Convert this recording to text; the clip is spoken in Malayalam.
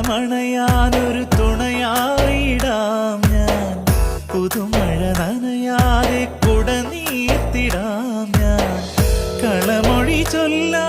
കാലമണയാനൊരു തുണയായിടാം ഞാൻ. പുതുമഴ നനയാതെ കുട നീർത്തിടാം ഞാൻ. കളമൊഴി ചൊല്ലാ